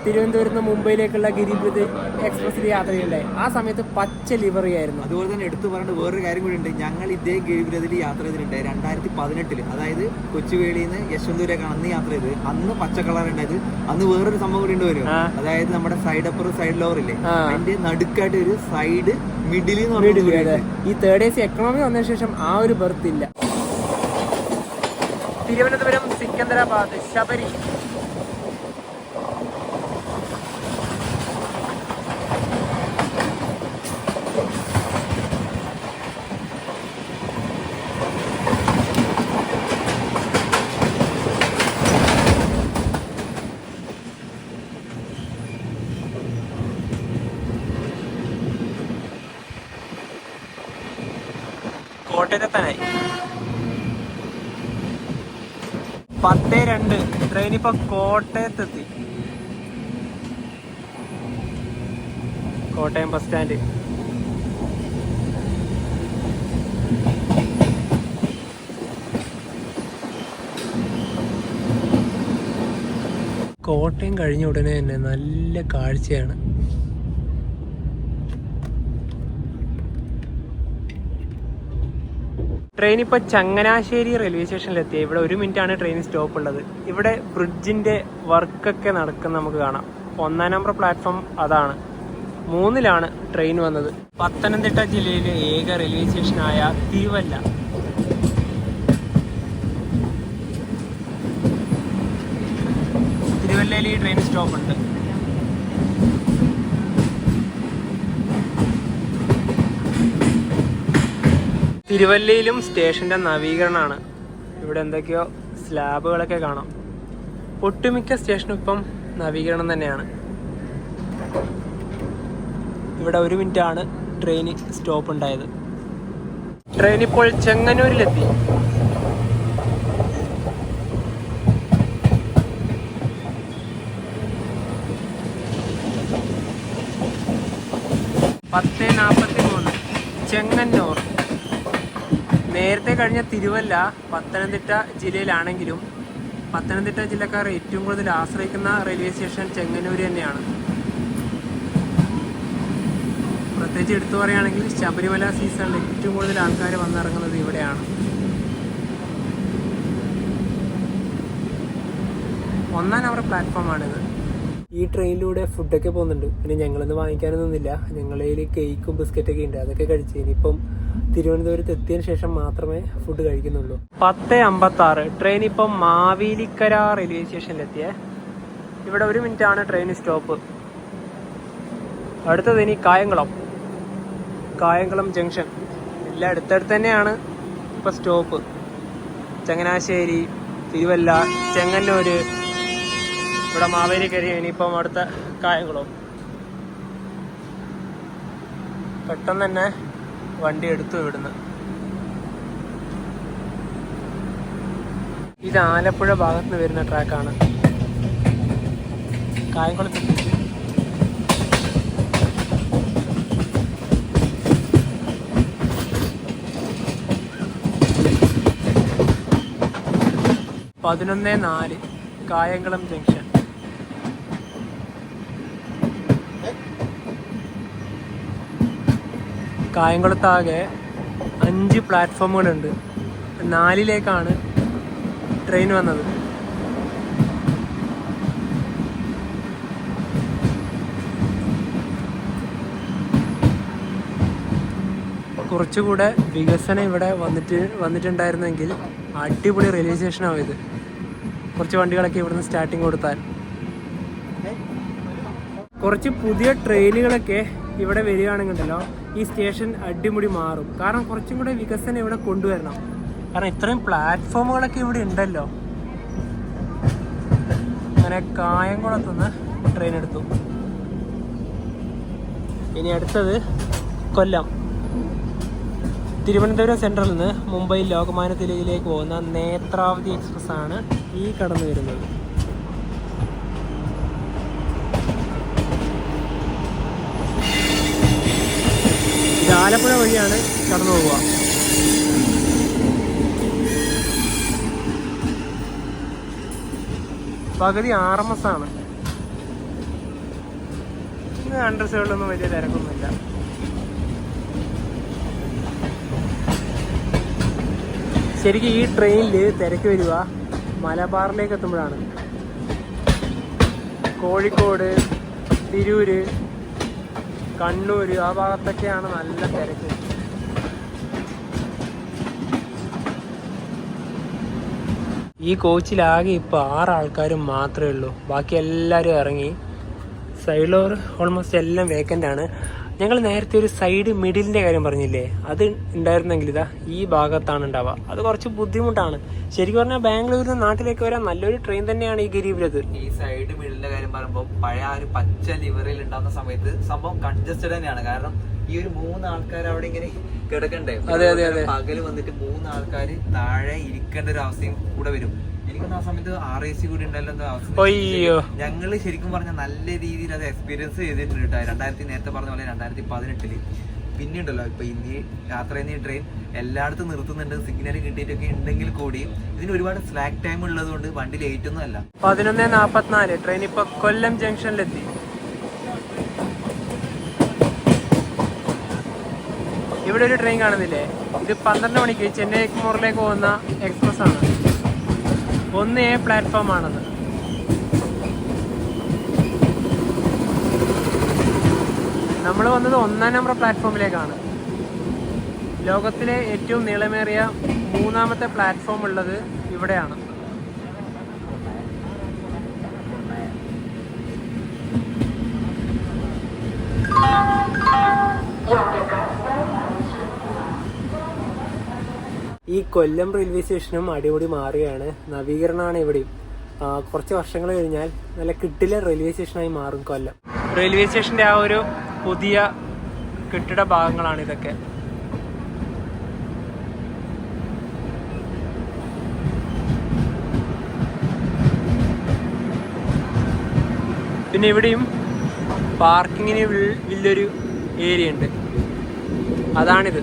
S1: തിരുവനന്തപുരത്ത് നിന്ന് മുംബൈയിലേക്കുള്ള ഗരീബ് രഥ് എക്സ്പ്രസിൽ യാത്ര ചെയ്യണ്ടേ, ആ സമയത്ത് പച്ച ലിവറി ആയിരുന്നു.
S2: അതുപോലെ തന്നെ എടുത്തു പറയേണ്ട വേറൊരു കാര്യം കൂടി ഉണ്ട്. ഞങ്ങൾ ഇതേ ഗരീബ് രഥിൽ യാത്ര ചെയ്തിട്ടുണ്ട് 2018, അതായത് കൊച്ചുവേളിയിൽ നിന്ന് യശ്വന്തൂരേക്കാണ് അന്ന് യാത്ര ചെയ്തത്. അന്ന് പച്ച കളർ ഉണ്ടായത്. അന്ന് വേറൊരു സംഭവം കൂടി ഉണ്ട് വരും, അതായത് നമ്മുടെ സൈഡ് അപ്പർ സൈഡ് ലോവർ ഇല്ലേ, അതിന്റെ നടുക്കായിട്ട് ഒരു സൈഡ് മിഡിൽ.
S1: ഈ തേർഡ് AC എക്കണോമി വന്നതിന് ശേഷം ആ ഒരു ബർത്ത് ഇല്ല. തിരുവനന്തപുരം സിക്കന്ദരാബാദ് ശബരി. കോട്ടയത്തെത്താനായി. 10:02 ട്രെയിൻ ഇപ്പൊ കോട്ടയത്തെത്തി. Kottayam bus stand. കോട്ടയം കഴിഞ്ഞ ഉടനെ തന്നെ നല്ല കാഴ്ചയാണ്. ട്രെയിൻ ഇപ്പോൾ ചങ്ങനാശ്ശേരി റെയിൽവേ സ്റ്റേഷനിലെത്തി. ഇവിടെ 1 മിനിറ്റാണ് ട്രെയിൻ സ്റ്റോപ്പ് ഉള്ളത്. ഇവിടെ ബ്രിഡ്ജിന്റെ വർക്കൊക്കെ നടക്കുന്ന നമുക്ക് കാണാം. 1-ാം നമ്പർ പ്ലാറ്റ്ഫോം അതാണ്. 3-ലാണ് ട്രെയിൻ വന്നത്. പത്തനംതിട്ട ജില്ലയിലെ ഏക റെയിൽവേ സ്റ്റേഷനായ തിരുവല്ല. തിരുവല്ലയിൽ ഈ ട്രെയിൻ സ്റ്റോപ്പ് ഉണ്ട്. തിരുവല്ലയിലും സ്റ്റേഷൻ്റെ നവീകരണമാണ്. ഇവിടെ എന്തൊക്കെയോ സ്ലാബുകളൊക്കെ കാണാം. ഒട്ടുമിക്ക സ്റ്റേഷനും ഇപ്പം നവീകരണം തന്നെയാണ്. ഇവിടെ 1 മിനിറ്റാണ് ട്രെയിൻ സ്റ്റോപ്പ് ഉണ്ടായത്. ട്രെയിൻ ഇപ്പോൾ ചെങ്ങന്നൂരിലെത്തി. ചെങ്ങന്നൂർ. നേരത്തെ കഴിഞ്ഞ തിരുവല്ല പത്തനംതിട്ട ജില്ലയിലാണെങ്കിലും പത്തനംതിട്ട ജില്ലക്കാർ ഏറ്റവും കൂടുതൽ ആശ്രയിക്കുന്ന റെയിൽവേ സ്റ്റേഷൻ ചെങ്ങന്നൂർ തന്നെയാണ്. പ്രത്യേകിച്ച് എടുത്തു പറയുകയാണെങ്കിൽ ശബരിമല സീസണിൽ ഏറ്റവും കൂടുതൽ ആൾക്കാർ വന്നിറങ്ങുന്നത് ഇവിടെയാണ്. 1 നമ്പർ പ്ലാറ്റ്ഫോമാണിത്. ഈ ട്രെയിനിലൂടെ ഫുഡൊക്കെ പോകുന്നുണ്ട്. പിന്നെ ഞങ്ങളൊന്നും വാങ്ങിക്കാനൊന്നുമില്ല. ഞങ്ങളതിൽ കേക്കും ബിസ്ക്കറ്റൊക്കെ ഉണ്ട്, അതൊക്കെ കഴിച്ച് ഇനിയിപ്പം തിരുവനന്തപുരത്ത് എത്തിയതിനു ശേഷം മാത്രമേ ഫുഡ് കഴിക്കുന്നുള്ളൂ. 10:56 ട്രെയിൻ ഇപ്പം മാവേലിക്കര റെയിൽവേ സ്റ്റേഷനിലെത്തിയേ. ഇവിടെ 1 മിനിറ്റാണ് ട്രെയിൻ സ്റ്റോപ്പ്. അടുത്തത് ഇനി കായംകുളം ജംഗ്ഷൻ. എല്ലാം അടുത്തടുത്ത് തന്നെയാണ് ഇപ്പം സ്റ്റോപ്പ്. ചങ്ങനാശ്ശേരി, തിരുവല്ല, ചെങ്ങന്നൂർ, ഇവിടെ മാവേലിക്കര, ഇനിയിപ്പം അടുത്ത കായംകുളം. പെട്ടെന്ന് തന്നെ വണ്ടി എടുത്തു ഇവിടുന്ന്. ഇത് ആലപ്പുഴ ഭാഗത്ത് നിന്ന് വരുന്ന ട്രാക്കാണ്. കായംകുളത്ത് (11:04) കായംകുളം ജംഗ്ഷൻ. കായംകുളത്താകെ 5 പ്ലാറ്റ്ഫോമുകളുണ്ട്. 4ലേക്കാണ് ട്രെയിൻ വന്നത്. കുറച്ചുകൂടെ വികസനം ഇവിടെ വന്നിട്ടുണ്ടായിരുന്നെങ്കിൽ അടിപൊളി റെയിൽവേ സ്റ്റേഷനാവും ഇത്. കുറച്ച് വണ്ടികളൊക്കെ ഇവിടുന്ന് സ്റ്റാർട്ടിങ് കൊടുത്താൽ. കുറച്ച് പുതിയ ട്രെയിനുകളൊക്കെ ഇവിടെ വരികയാണെങ്കിലോ ഈ സ്റ്റേഷൻ അടിമുടി മാറും. കാരണം കുറച്ചും കൂടെ വികസനം ഇവിടെ കൊണ്ടുവരണം. കാരണം ഇത്രയും പ്ലാറ്റ്ഫോമുകളൊക്കെ ഇവിടെ ഉണ്ടല്ലോ. അങ്ങനെ കായംകുളത്തുനിന്ന് ട്രെയിൻ എടുത്തു. ഇനി അടുത്തത് കൊല്ലം. തിരുവനന്തപുരം സെൻട്രലിൽ നിന്ന് മുംബൈ ലോകമാന്യ തിലകിലേക്ക് പോകുന്ന നേത്രാവതി എക്സ്പ്രസ് ആണ് ഈ കടന്നു വരുന്നത്. ഇത് ആലപ്പുഴ വഴിയാണ് കടന്നു പോവുക. പകുതി RMS ആണ്. അണ്ടർ സൈഡിലൊന്നും വലിയ തിരക്കൊന്നുമില്ല. ശരിക്കും ഈ ട്രെയിനിൽ തിരക്ക് വരിക മലബാറിലേക്ക് എത്തുമ്പോഴാണ്. കോഴിക്കോട്, തിരൂര്, കണ്ണൂർ ആ ഭാഗത്തൊക്കെയാണ് നല്ല തിരക്ക്. ഈ കോച്ചിലാകെ ഇപ്പോൾ 6 ആൾക്കാരും മാത്രമേ ഉള്ളൂ. ബാക്കി എല്ലാവരും ഇറങ്ങി. സൈഡിലോർ ഓൾമോസ്റ്റ് എല്ലാം വേക്കൻ്റ് ആണ്. ഞങ്ങൾ നേരത്തെ ഒരു സൈഡ് മിഡിലിൻ്റെ കാര്യം പറഞ്ഞില്ലേ, അത് ഉണ്ടായിരുന്നെങ്കിൽ ഇതാ ഈ ഭാഗത്താണ് ഉണ്ടാവുക. അത് കുറച്ച് ബുദ്ധിമുട്ടാണ്. ശരിക്കും പറഞ്ഞാൽ ബാംഗ്ലൂരിൽ നിന്ന് നാട്ടിലേക്ക് വരാൻ നല്ലൊരു ട്രെയിൻ തന്നെയാണ് ഈ ഗരീബ് രഥ്.
S2: ഈ സൈഡ് മിഡിലിന്റെ കാര്യം പറയുമ്പോൾ പഴയ ആ ഒരു പച്ച ലിവറിൽ ഉണ്ടാകുന്ന സമയത്ത് സംഭവം കൺജസ്റ്റഡ് തന്നെയാണ്. കാരണം ഈ ഒരു 3 ആൾക്കാർ അവിടെ ഇങ്ങനെ കിടക്കണ്ടേ. പകല് വന്നിട്ട് 3 ആൾക്കാർ താഴെ ഇരിക്കേണ്ട ഒരു അവസ്ഥയും കൂടെ വരും. എനിക്കൊന്നും ആ സമയത്ത് RAC കൂടി ഉണ്ടല്ലോ അവസ്ഥ. ഞങ്ങള് ശരിക്കും പറഞ്ഞാൽ നല്ല രീതിയിൽ അത് എക്സ്പീരിയൻസ് ചെയ്തിട്ടുണ്ട് കേട്ടോ. നേരത്തെ പറഞ്ഞ പോലെ 2018 പിന്നെ ഉണ്ടല്ലോ ഇപ്പൊ ഇനി യാത്ര ചെയ്യുന്ന ഈ ട്രെയിൻ എല്ലായിടത്തും നിർത്തുന്നുണ്ട്. സിഗ്നൽ കിട്ടിയിട്ടൊക്കെ ഉണ്ടെങ്കിൽ കൂടിയും ഇതിന് ഒരുപാട് സ്ലാക്ക് ടൈം ഉള്ളത് കൊണ്ട് വണ്ടി ലേറ്റ് ഒന്നും അല്ല.
S1: 11:44 ട്രെയിൻ ഇപ്പൊ കൊല്ലം ജംഗ്ഷനിലെത്തി. ഇവിടെ ഒരു ട്രെയിൻ കാണുന്നില്ലേ, ഇത് 12 മണിക്ക് ചെന്നൈ എഗ്മോറിലേക്ക് പോകുന്ന എക്സ്പ്രസ് ആണ്. 1A പ്ലാറ്റ്ഫോം ആണത്. നമ്മൾ വന്നത് 1-ാം നമ്പർ പ്ലാറ്റ്ഫോമിലേക്കാണ്. ലോകത്തിലെ ഏറ്റവും നീളമേറിയ 3ാമത്തെ പ്ലാറ്റ്ഫോം ഉള്ളത് ഇവിടെയാണ്. ഈ കൊല്ലം റെയിൽവേ സ്റ്റേഷനും അടിപൊളി മാറുകയാണ്. നവീകരണമാണ് ഇവിടെയും. കുറച്ച് വർഷങ്ങൾ കഴിഞ്ഞാൽ നല്ല കിട്ടില്ല റെയിൽവേ സ്റ്റേഷനായി മാറും കൊല്ലം. റെയിൽവേ സ്റ്റേഷൻ്റെ ആ ഒരു പുതിയ കെട്ടിട ഭാഗങ്ങളാണ് ഇതൊക്കെ. പിന്നെ ഇവിടെയും പാർക്കിങ്ങിന് വലിയൊരു ഏരിയ ഉണ്ട്. അതാണിത്.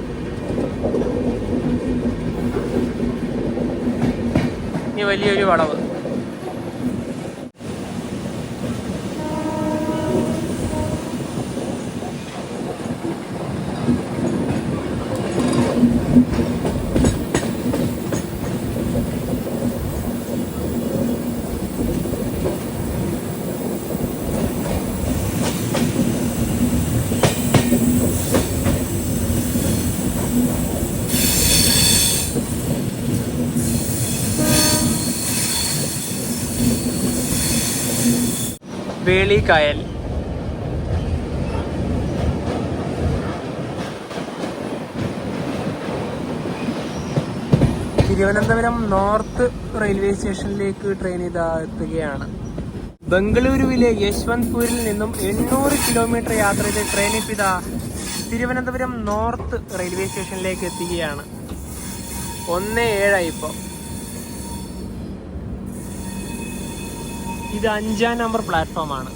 S1: ഇനി വലിയൊരു വളവ്. വേളിക്കായൽ. തിരുവനന്തപുരം നോർത്ത് റെയിൽവേ സ്റ്റേഷനിലേക്ക് ട്രെയിൻ ഇതാ എത്തുകയാണ്. ബംഗളൂരുവിലെ യശ്വന്ത്പൂരിൽ നിന്നും 800 കിലോമീറ്റർ യാത്ര ചെയ്ത് ട്രെയിൻ ഇതാ തിരുവനന്തപുരം നോർത്ത് റെയിൽവേ സ്റ്റേഷനിലേക്ക് എത്തുകയാണ്. 1:07 ഇപ്പോൾ. ഇത് 5-ാം നമ്പർ പ്ലാറ്റ്ഫോമാണ്.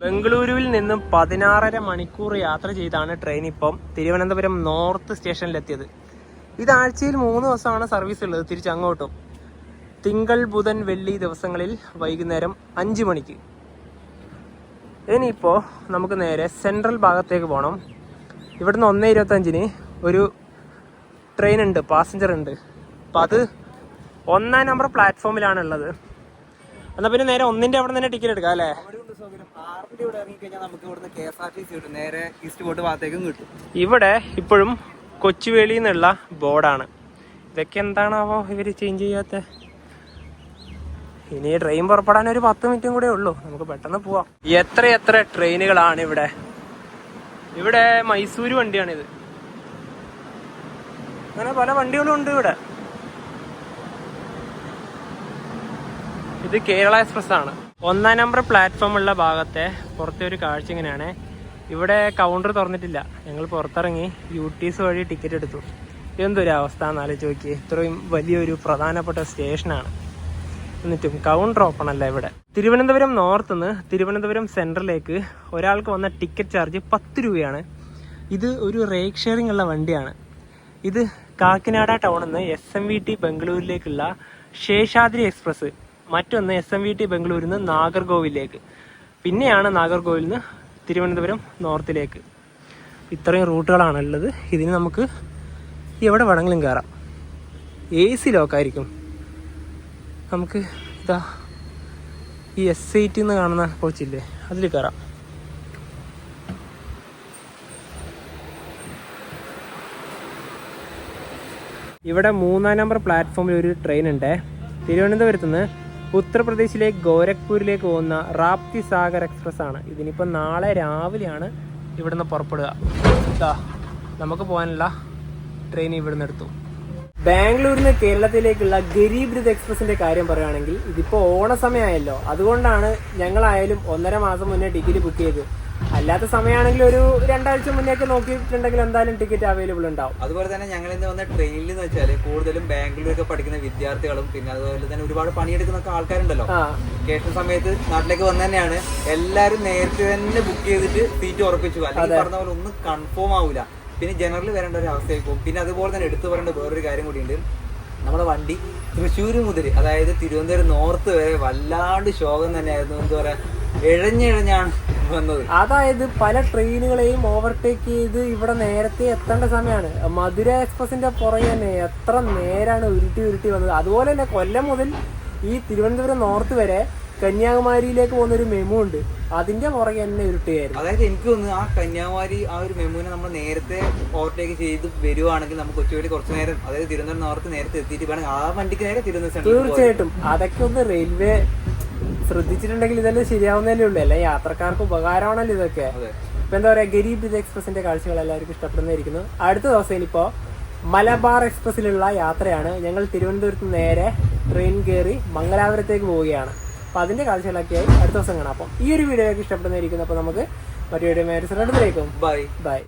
S1: ബംഗളൂരുവിൽ നിന്നും 16.5 മണിക്കൂർ യാത്ര ചെയ്താണ് ട്രെയിൻ ഇപ്പം തിരുവനന്തപുരം നോർത്ത് സ്റ്റേഷനിലെത്തിയത്. ഇത് ആഴ്ചയിൽ 3 ദിവസമാണ് സർവീസ് ഉള്ളത് തിരിച്ചങ്ങോട്ടും. തിങ്കൾ, ബുധൻ, വെള്ളി ദിവസങ്ങളിൽ വൈകുന്നേരം 5 മണിക്ക്. ഇനിയിപ്പോൾ നമുക്ക് നേരെ സെൻട്രൽ ഭാഗത്തേക്ക് പോകണം. ഇവിടുന്ന് 1:25 ഒരു ട്രെയിൻ ഉണ്ട്, പാസഞ്ചർ ഉണ്ട്. അപ്പം അത് 1-ാം നമ്പർ പ്ലാറ്റ്ഫോമിലാണ് ഉള്ളത്. എന്നാൽ പിന്നെ നേരെ 1-ന്റെ അവിടെ തന്നെ ടിക്കറ്റ് എടുക്കാം അല്ലേ? ഇവിടെ ഇപ്പോഴും കൊച്ചുവേളി എന്നുള്ള ബോർഡാണ്. ഇതൊക്കെ എന്താണാവോ ഇവര് ചേഞ്ച് ചെയ്യാത്ത. ഇനി ട്രെയിൻ പുറപ്പെടാൻ ഒരു 10 മിനിറ്റും കൂടെ ഉള്ളൂ. നമുക്ക് പെട്ടെന്ന് പോവാം. എത്ര ട്രെയിനുകളാണ് ഇവിടെ. ഇവിടെ മൈസൂര് വണ്ടിയാണിത്. അങ്ങനെ പല വണ്ടികളും ഉണ്ട് ഇവിടെ. ഇത് കേരള എക്സ്പ്രസ് ആണ്. 1-ാം നമ്പർ പ്ലാറ്റ്ഫോം ഉള്ള ഭാഗത്തെ പുറത്തെ ഒരു കാഴ്ച ഇങ്ങനെയാണ്. ഇവിടെ കൗണ്ടർ തുറന്നിട്ടില്ല. ഞങ്ങൾ പുറത്തിറങ്ങി UTS വഴി ടിക്കറ്റ് എടുത്തു. എന്തൊരു അവസ്ഥ എന്നാലോചിച്ച് നോക്കി. ഇത്രയും വലിയൊരു പ്രധാനപ്പെട്ട സ്റ്റേഷനാണ്, എന്നിട്ടും കൗണ്ടർ ഓപ്പൺ അല്ല ഇവിടെ. തിരുവനന്തപുരം നോർത്ത് നിന്ന് തിരുവനന്തപുരം സെൻട്രലിലേക്ക് ഒരാൾക്ക് വന്ന ടിക്കറ്റ് ചാർജ് 10 രൂപയാണ്. ഇത് ഒരു റേക്ക് ഷെയറിംഗ് ഉള്ള വണ്ടിയാണ്. ഇത് കാക്കിനാട ടൗണിൽ നിന്ന് SMVT ബംഗളൂരിലേക്കുള്ള ശേഷാദ്രി എക്സ്പ്രസ്. മറ്റൊന്ന് SMVT ബംഗളൂരിൽ നിന്ന് നാഗർകോവിലേക്ക്, പിന്നെയാണ് നാഗർകോവിൽ നിന്ന് തിരുവനന്തപുരം നോർത്തിലേക്ക്. ഇത്രയും റൂട്ടുകളാണ് ഉള്ളത്. ഇതിന് നമുക്ക് എവിടെ വേണമെങ്കിലും കയറാം. AC ലോക്കായിരിക്കും. നമുക്ക് ഇതാ ഈ S8 എന്ന് കാണുന്ന കോച്ചില്ലേ, അതിൽ കയറാം. ഇവിടെ 3-ാം നമ്പർ പ്ലാറ്റ്ഫോമിൽ ഒരു ട്രെയിൻ ഉണ്ട്. തിരുവനന്തപുരത്ത് നിന്ന് ഉത്തർപ്രദേശിലെ ഗോരഖ്പൂരിലേക്ക് പോകുന്ന റാപ്തി സാഗർ എക്സ്പ്രസ് ആണ്. ഇതിനിപ്പോൾ നാളെ രാവിലെയാണ് ഇവിടുന്ന് പുറപ്പെടുക. ഇതാ നമുക്ക് പോകാനുള്ള ട്രെയിൻ ഇവിടുന്ന് എടുത്തു. ബാംഗ്ലൂരിൽ നിന്ന് കേരളത്തിലേക്കുള്ള ഗരീബ് രഥ് എക്സ്പ്രസിന്റെ കാര്യം പറയുകയാണെങ്കിൽ ഇതിപ്പോൾ ഓണസമയമായല്ലോ. അതുകൊണ്ടാണ് ഞങ്ങളായാലും 1.5 മാസം മുന്നേ ടിക്കറ്റ് ബുക്ക് ചെയ്ത്. അല്ലാത്ത സമയമാണെങ്കിൽ ഒരു 2 ആഴ്ച മുന്നേ ഒക്കെ നോക്കിയിട്ടുണ്ടെങ്കിൽ എന്തായാലും ടിക്കറ്റ് അവൈലബിൾ ഉണ്ടാവും.
S2: അതുപോലെ തന്നെ ഞങ്ങൾ ഇന്ന് വന്ന ട്രെയിനിൽ എന്ന് വെച്ചാൽ കൂടുതലും ബാംഗ്ലൂരൊക്കെ പഠിക്കുന്ന വിദ്യാർത്ഥികളും പിന്നെ അതുപോലെ തന്നെ ഒരുപാട് പണിയെടുക്കുന്ന ആൾക്കാരുണ്ടല്ലോ. വെക്കേഷൻ സമയത്ത് നാട്ടിലേക്ക് വന്നു തന്നെയാണ്. എല്ലാവരും നേരത്തെ തന്നെ ബുക്ക് ചെയ്തിട്ട് സീറ്റ് ഉറപ്പിച്ചു. അല്ലെങ്കിൽ പറഞ്ഞ പോലെ ഒന്നും കൺഫേം ആവില്ല. പിന്നെ ജനറൽ വരേണ്ട ഒരു അവസ്ഥയായി പോകും. പിന്നെ അതുപോലെ തന്നെ എടുത്തു പറയേണ്ട വേറൊരു കാര്യം കൂടിയുണ്ട്. നമ്മുടെ വണ്ടി തൃശ്ശൂർ മുതൽ അതായത് തിരുവനന്തപുരം നോർത്ത് വരെ വല്ലാണ്ട് ശോകം തന്നെയായിരുന്നു. എന്താ പറയാ, ഇഴഞ്ഞാണ് വന്നത്.
S1: അതായത് പല ട്രെയിനുകളെയും ഓവർടേക്ക് ചെയ്ത് ഇവിടെ നേരത്തെ എത്തേണ്ട സമയമാണ്. മധുര എക്സ്പ്രസിന്റെ പുറകെ തന്നെ എത്ര നേരാണ് ഉരുട്ടി വന്നത്. അതുപോലെ തന്നെ കൊല്ലം മുതൽ ഈ തിരുവനന്തപുരം നോർത്ത് വരെ കന്യാകുമാരിയിലേക്ക് പോകുന്നൊരു മെമു ഉണ്ട്. അതിന്റെ പുറകെ തന്നെ ഉരുട്ടുകയായിരുന്നു.
S2: അതായത് എനിക്ക് തോന്നുന്നു ആ കന്യാകുമാരി ആ ഒരു മെമുവിനെ നമ്മൾ നേരത്തെ ഓവർടേക്ക് ചെയ്ത് വരുവാണെങ്കിൽ നമുക്ക് കൊച്ചുവേളി കുറച്ചു നേരം, അതായത് തിരുവനന്തപുരം നോർത്ത് നേരത്തെ എത്തിയിട്ട് വേണമെങ്കിൽ ആ വണ്ടിക്ക് നേരെ തിരുവനന്തപുരം.
S1: തീർച്ചയായിട്ടും അതൊക്കെ ഒന്ന് റെയിൽവേ ശ്രദ്ധിച്ചിട്ടുണ്ടെങ്കിൽ ഇതെല്ലാം ശരിയാവുന്നതല്ലേ ഉള്ളൂ. അല്ലെ യാത്രക്കാർക്ക് ഉപകാരമാണല്ലോ ഇതൊക്കെ. ഇപ്പൊ എന്താ പറയാ, ഗരീബ് രഥ് എക്സ്പ്രസിന്റെ കാഴ്ചകൾ എല്ലാവർക്കും ഇഷ്ടപ്പെടുന്നതായിരിക്കുന്നു. അടുത്ത ദിവസം ഇനിയിപ്പോ മലബാർ എക്സ്പ്രസിലുള്ള യാത്രയാണ്. ഞങ്ങൾ തിരുവനന്തപുരത്ത് നേരെ ട്രെയിൻ കയറി മംഗലാപുരത്തേക്ക് പോവുകയാണ്. അപ്പൊ അതിന്റെ കാഴ്ചകളൊക്കെയായി അടുത്ത ദിവസം കാണാം. അപ്പം ഈ ഒരു വീഡിയോ ഒക്കെ ഇഷ്ടപ്പെടുന്നതായിരിക്കുന്നു. അപ്പൊ നമുക്ക് മറ്റു വീഡിയോ ബൈ.